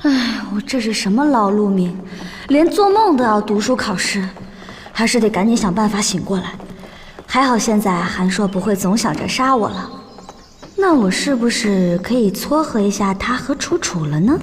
哎，我这是什么劳碌命，连做梦都要读书考试，还是得赶紧想办法醒过来。还好现在韩硕不会总想着杀我了，那我是不是可以撮合一下他和楚楚了呢？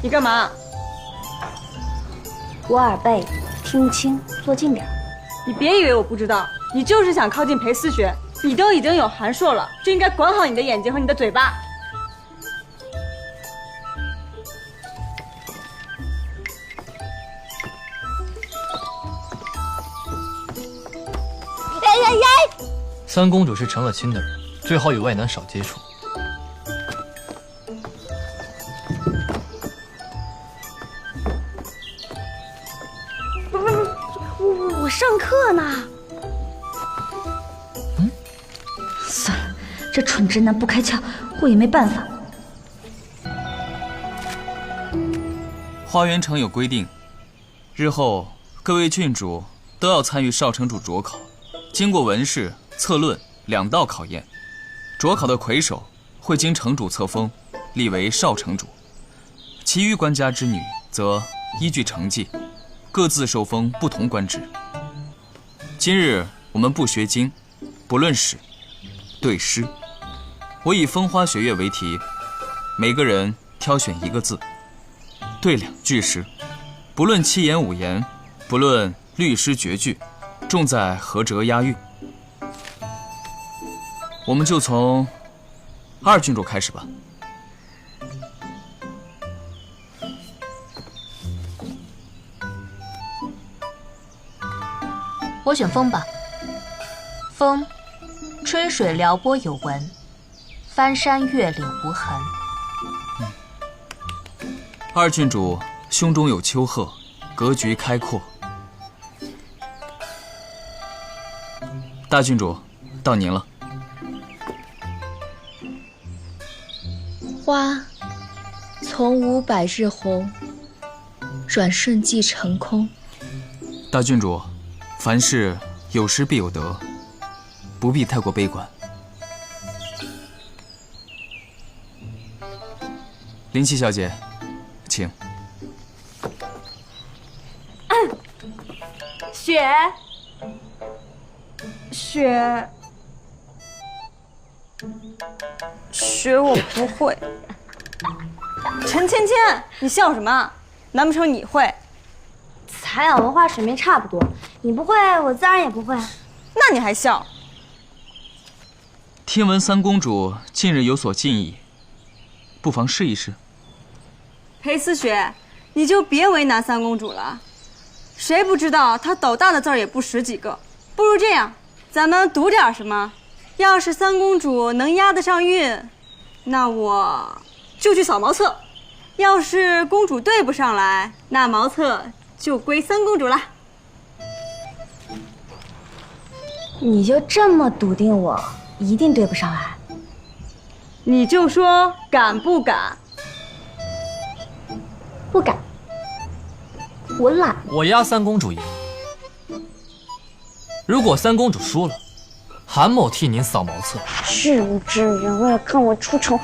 你干嘛？我耳背，听不清，坐近点。你别以为我不知道，你就是想靠近裴思雪。你都已经有韩硕了，就应该管好你的眼睛和你的嘴巴。三公主是成了亲的人，最好与外男少接触。我上课呢。算了，这蠢直男不开窍，我也没办法。花园城有规定，日后各位郡主都要参与少城主卓考，经过文试、策论2道考验。卓考的魁首会经城主册封，立为少城主；其余官家之女则依据成绩，各自受封不同官职。今日我们不学经，不论史，对诗。我以风花雪月为题，每个人挑选1个字，对2句诗，不论7言5言，不论律诗绝句，重在合辙押韵。我们就从2郡主开始吧。我选风吧。风，吹水撩拨有闻，翻山越岭无痕。2郡主胸中有丘壑，格局开阔。大郡主，到您了。花从无百日红，转瞬即成空。大郡主，凡事有失必有得，不必太过悲观。林七小姐，请。雪我不会。陈芊芊，你笑什么？难不成你会？才雅文化水平差不多，你不会，我自然也不会。那你还笑？听闻三公主近日有所进意，不妨试一试。裴思雪，你就别为难三公主了。谁不知道她斗大的字儿也不识几个？不如这样，咱们赌点什么？要是三公主能押得上韵，那我就去扫茅厕；要是公主对不上来，那茅厕就归三公主了。你就这么笃定我一定对不上来？你就说敢不敢？不敢，我懒。我押三公主赢。如果三公主输了，韩某替您扫茅厕。至不至于，为了看我出丑，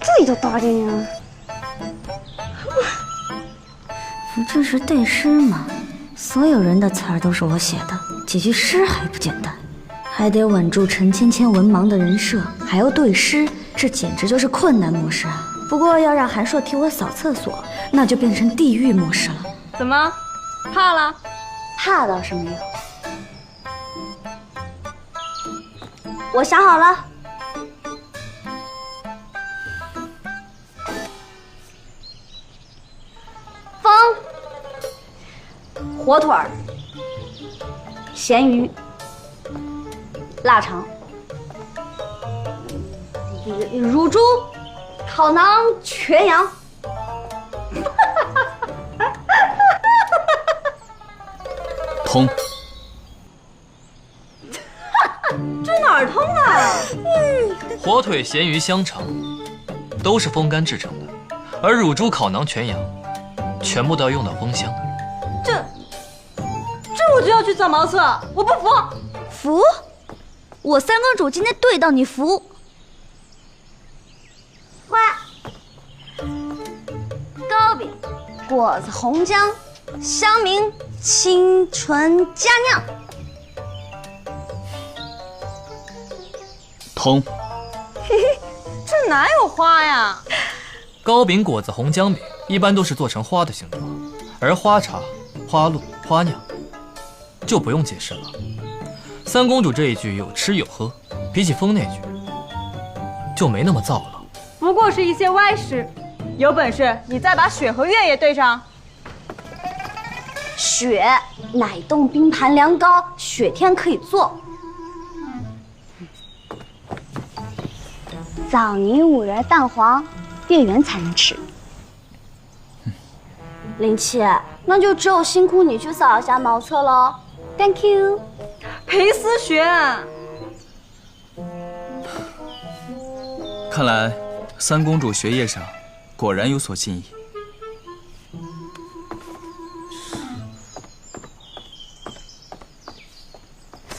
这就答应啊！不就是对诗吗？所有人的词儿都是我写的，几句诗还不简单？还得稳住陈芊芊文盲的人设，还要对诗，这简直就是困难模式啊！不过要让韩硕替我扫厕所，那就变成地狱模式了。怎么，怕了？怕倒是没有。我想好了，风、火腿儿、咸鱼、腊肠、乳猪、烤馕、全羊。通。这哪儿通啊？火腿、咸鱼、香肠，都是风干制成的，而乳猪、烤馕、全羊，全部都要用到风箱。这我就要去找茅厕，我不服！服？我三公主今天对到你服。花、糕饼、果子、红姜、香茗、清纯佳酿。通。这哪有花呀？糕饼、果子、红姜饼一般都是做成花的形状，而花茶、花露、花酿就不用解释了。三公主这一句有吃有喝，比起风那句就没那么燥了。不过是一些歪诗，有本事你再把雪和月也对上。雪，奶冻冰盘凉糕，雪天可以做。枣泥五仁蛋黄，月圆才能吃。林七，那就只有辛苦你去扫一下茅厕喽。Thank you。裴思雪，看来三公主学业上果然有所进益。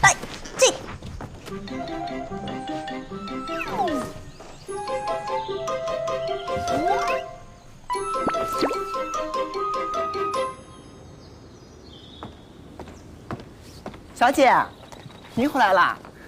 哎，这。小姐，您回来啦？